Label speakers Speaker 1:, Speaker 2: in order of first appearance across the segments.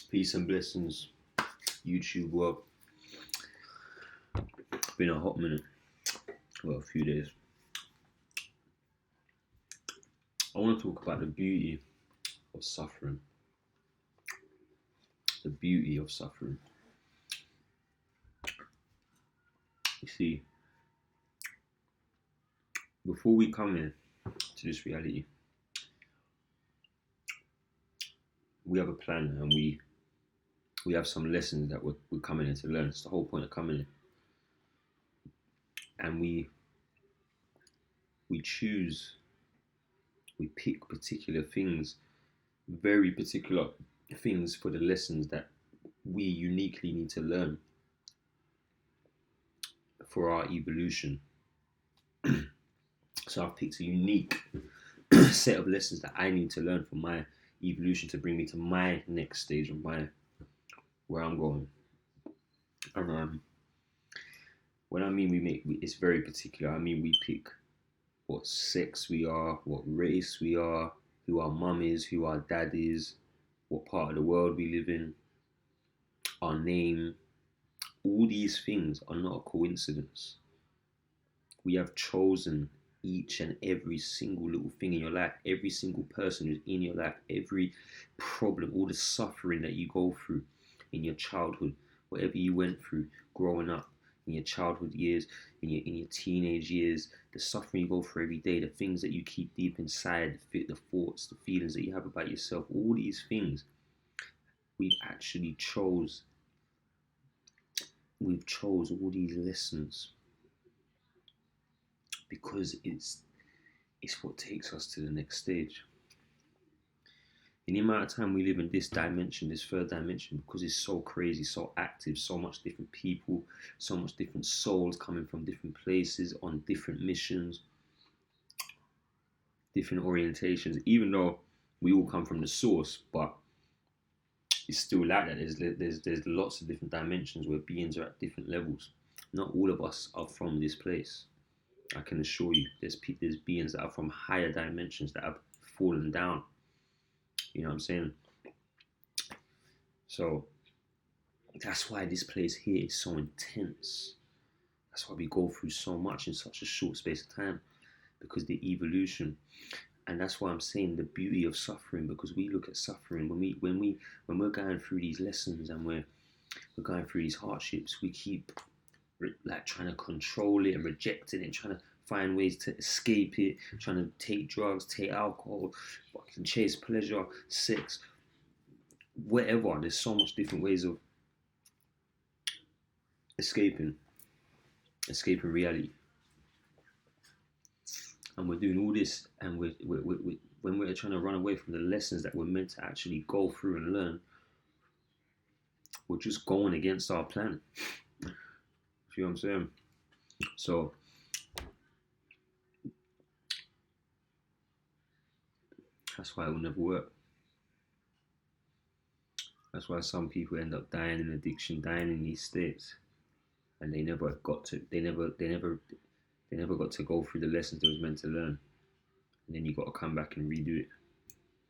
Speaker 1: Peace and blessings, YouTube world. Been a hot minute, well, a few days. I want to talk about the beauty of suffering. The beauty of suffering. You see, before we come in to this reality, we have a plan and we have some lessons that we're coming in to learn. It's the whole point of coming in. And we choose, we pick particular things, very particular things for the lessons that we uniquely need to learn for our evolution. So I've picked a unique set of lessons that I need to learn for my evolution to bring me to my next stage of where I'm going. And when I mean it's very particular. I mean we pick what sex we are, what race we are, who our mum is, who our dad is, what part of the world we live in, our name. All these things are not a coincidence. We have chosen each and every single little thing in your life, every single person who's in your life, every problem, all the suffering that you go through in your childhood, whatever you went through growing up, in your childhood years, in your teenage years, the suffering you go through every day, the things that you keep deep inside, the thoughts, the feelings that you have about yourself, all these things, we've chose all these lessons because it's what takes us to the next stage. In the amount of time we live in this dimension, this third dimension, because it's so crazy, so active, so much different people, so much different souls coming from different places on different missions, different orientations, even though we all come from the source, but it's still like that. There's lots of different dimensions where beings are at different levels. Not all of us are from this place. I can assure you, there's beings that are from higher dimensions that have fallen down. You know what I'm saying? So that's why this place here is so intense. That's why we go through so much in such a short space of time, because the evolution. And that's why I'm saying the beauty of suffering, because we look at suffering when we're going through these lessons and we're going through these hardships, we keep like trying to control it and reject it and trying to find ways to escape it, trying to take drugs, take alcohol, fucking chase pleasure, sex, whatever. There's so much different ways of escaping reality. And we're doing all this, and when we're trying to run away from the lessons that we're meant to actually go through and learn, we're just going against our plan. You know what I'm saying? So that's why it will never work. That's why some people end up dying in addiction, dying in these states, and they never got to go through the lessons they was meant to learn. And then you got to come back and redo it,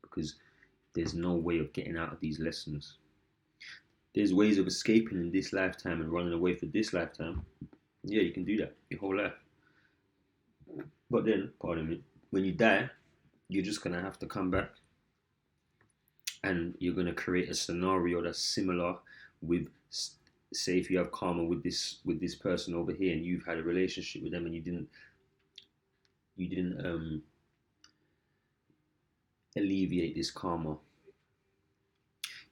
Speaker 1: because there's no way of getting out of these lessons. There's ways of escaping in this lifetime and running away for this lifetime. Yeah, you can do that your whole life. But then, pardon me, when you die, you're just going to have to come back, and you're going to create a scenario that's similar with, say, if you have karma with this person over here, and you've had a relationship with them, and you didn't alleviate this karma.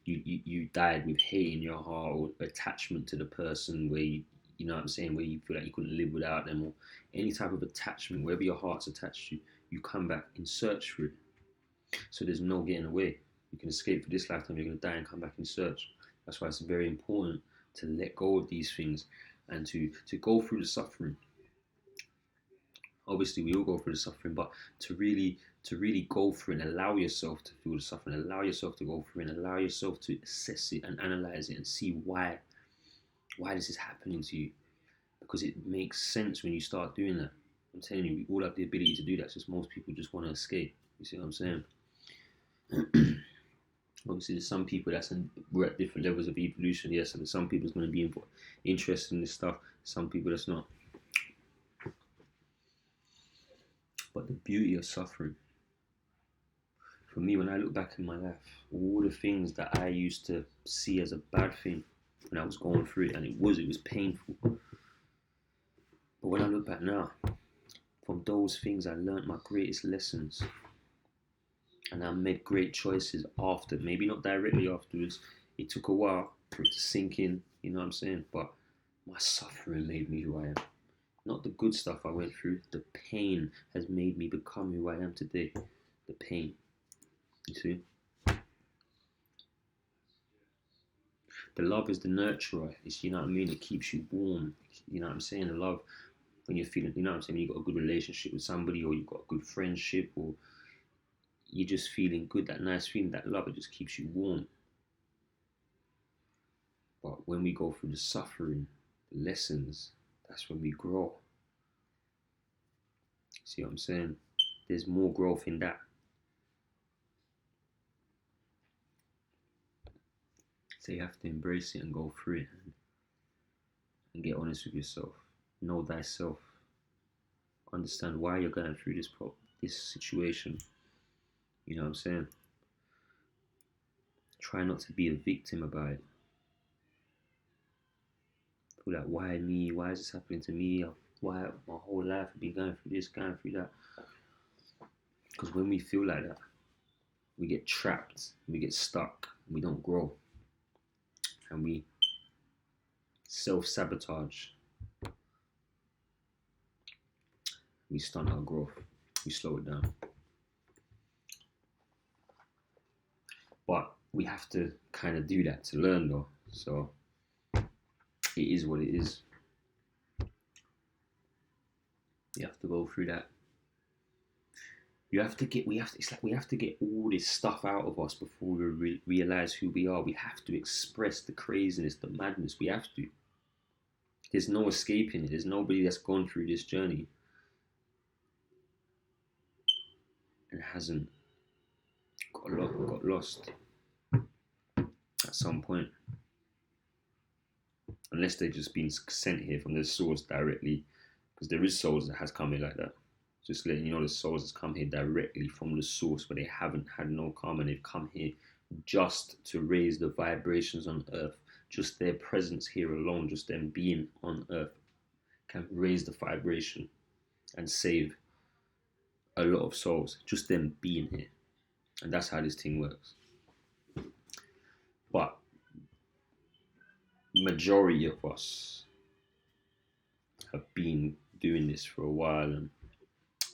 Speaker 1: You died with hate in your heart, or attachment to the person, where you know what I'm saying, where you feel like you couldn't live without them, or any type of attachment, wherever your heart's attached to, you come back and search for it. So there's no getting away. You can escape for this lifetime, you're going to die and come back and search. That's why it's very important to let go of these things and to go through the suffering. Obviously, we all go through the suffering, but to really go through and allow yourself to feel the suffering, allow yourself to go through and allow yourself to assess it and analyze it and see why this is happening to you. Because it makes sense when you start doing that. I'm telling you, we all have the ability to do that. It's just most people just want to escape. You see what I'm saying? Obviously, there's some people we're at different levels of evolution. Yes, and some people's going to be interested in this stuff. Some people that's not. But the beauty of suffering, for me, when I look back in my life, all the things that I used to see as a bad thing when I was going through it, and it was painful. But when I look back now, from those things, I learned my greatest lessons, and I made great choices after. Maybe not directly afterwards. It took a while for it to sink in. You know what I'm saying? But my suffering made me who I am. Not the good stuff I went through. The pain has made me become who I am today. The pain. You see? The love is the nurturer. It's, you know what I mean? It keeps you warm. You know what I'm saying? The love, when you're feeling, you know what I'm saying? When you've got a good relationship with somebody, or you've got a good friendship, or you're just feeling good, that nice feeling, that love, it just keeps you warm. But when we go through the suffering, the lessons, that's when we grow. See what I'm saying? There's more growth in that. So you have to embrace it and go through it, and get honest with yourself. Know thyself. Understand why you're going through this situation. You know what I'm saying? Try not to be a victim about it. Feel like, why me? Why is this happening to me? Why my whole life I've been going through this, going through that? Because when we feel like that, we get trapped, we get stuck, we don't grow, and we self-sabotage. We stunt our growth. We slow it down. But we have to kind of do that to learn, though. So it is what it is. You have to go through that. It's like we have to get all this stuff out of us before we realize who we are. We have to express the craziness, the madness. We have to. There's no escaping it. There's nobody that's gone through this journey and hasn't got lost at some point. Unless they've just been sent here from the source directly. Because there is souls that has come here like that. Just letting you know, the souls has come here directly from the source where they haven't had no karma, and they've come here just to raise the vibrations on earth. Just their presence here alone, just them being on earth, can raise the vibration and save a lot of souls. Just them being here. And that's how this thing works. But majority of us have been doing this for a while, and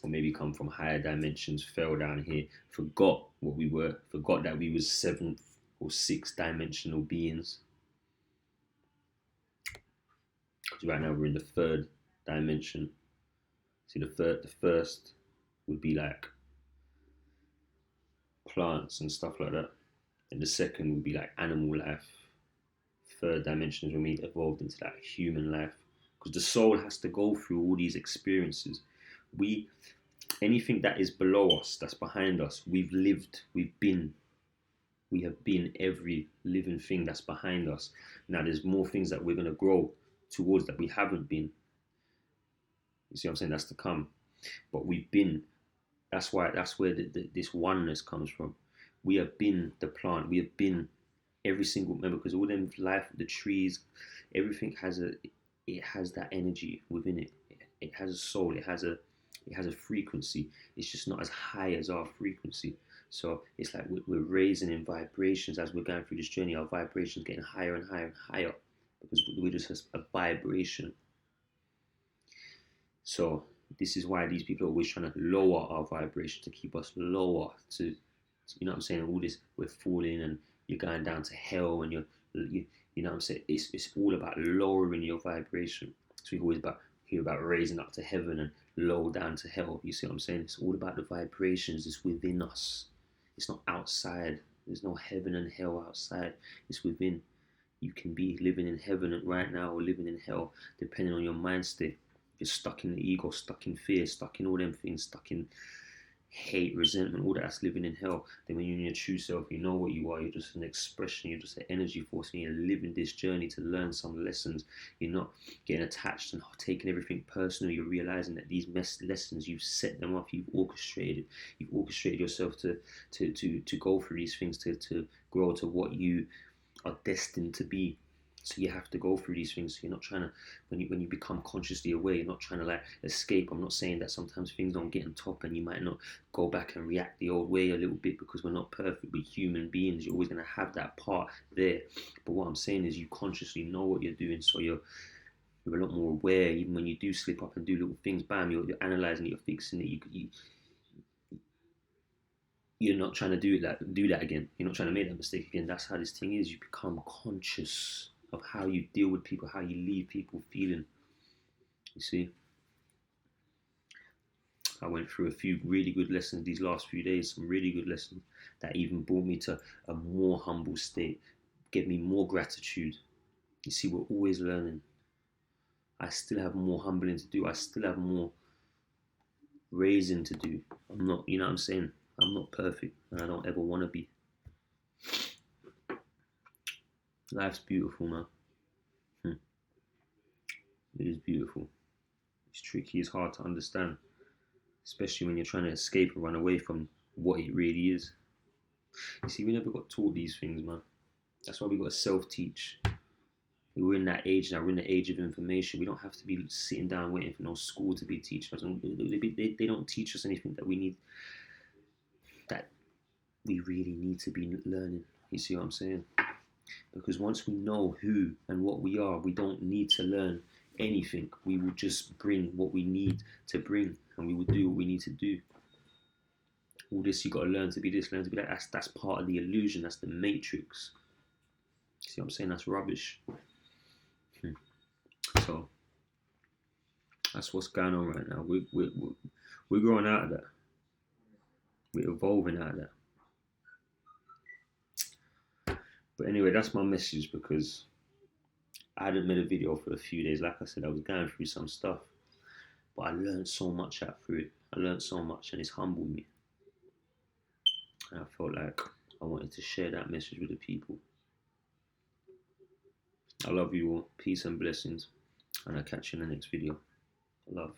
Speaker 1: or maybe come from higher dimensions, fell down here, forgot what we were, forgot that we was seventh or sixth dimensional beings. Because right now we're in the third dimension. See, the first would be like plants and stuff like that, and the second would be like animal life. Third dimension is when we evolved into that human life, because the soul has to go through all these experiences. Anything that is below us, that's behind us, we've lived, we have been every living thing that's behind us. Now there's more things that we're going to grow towards that we haven't been. You see what I'm saying? That's to come. But we've been. That's where this oneness comes from. We have been the plant. We have been every single member, because all them life, the trees, everything has that energy within it. It has a soul. It has a frequency. It's just not as high as our frequency. So it's like we're raising in vibrations as we're going through this journey. Our vibrations getting higher and higher and higher, because we're just a vibration. So this is why these people are always trying to lower our vibration, to keep us lower, to you know what I'm saying? All this, we're falling and you're going down to hell, and you know what I'm saying? It's all about lowering your vibration. So we always hear about raising up to heaven and low down to hell. You see what I'm saying? It's all about the vibrations. It's within us. It's not outside. There's no heaven and hell outside. It's within. You can be living in heaven right now or living in hell, depending on your mind state. You're stuck in the ego, stuck in fear, stuck in all them things, stuck in hate, resentment, all that's living in hell. Then when you're in your true self, you know what you are. You're just an expression. You're just an energy force. And you're living this journey to learn some lessons. You're not getting attached and taking everything personal. You're realizing that these lessons, you've set them up. You've orchestrated. You've orchestrated yourself to go through these things, to grow to what you are destined to be. So you have to go through these things. So you're not trying to, when you become consciously aware, you're not trying to like escape. I'm not saying that sometimes things don't get on top and you might not go back and react the old way a little bit, because we're not perfect. We're human beings. You're always going to have that part there. But what I'm saying is you consciously know what you're doing, so you're a lot more aware. Even when you do slip up and do little things, bam, you're analyzing it, you're fixing it. You're not trying to do that again. You're not trying to make that mistake again. That's how this thing is. You become conscious of how you deal with people, how you leave people feeling. You see, I went through a few really good lessons these last few days, some really good lessons that even brought me to a more humble state, gave me more gratitude. You see, we're always learning. I still have more humbling to do. I still have more raising to do. I'm not, you know what I'm saying? I'm not perfect and I don't ever want to be. Life's beautiful, man. It is beautiful. It's tricky, it's hard to understand, especially when you're trying to escape or run away from what it really is. You see, we never got taught these things, man. That's why we got to self-teach. We're in that age now. We're in the age of information. We don't have to be sitting down waiting for no school to be teaching us. They don't teach us anything that we need, that we really need to be learning. You see what I'm saying? Because once we know who and what we are, we don't need to learn anything. We will just bring what we need to bring, and we will do what we need to do. All this, you got to learn to be this, learn to be that. That's part of the illusion. That's the matrix. See what I'm saying? That's rubbish. So that's what's going on right now. We're growing out of that. We're evolving out of that. But anyway, that's my message, because I hadn't made a video for a few days. Like I said, I was going through some stuff, but I learned so much out through it. I learned so much, and it's humbled me. And I felt like I wanted to share that message with the people. I love you all. Peace and blessings. And I'll catch you in the next video. Love.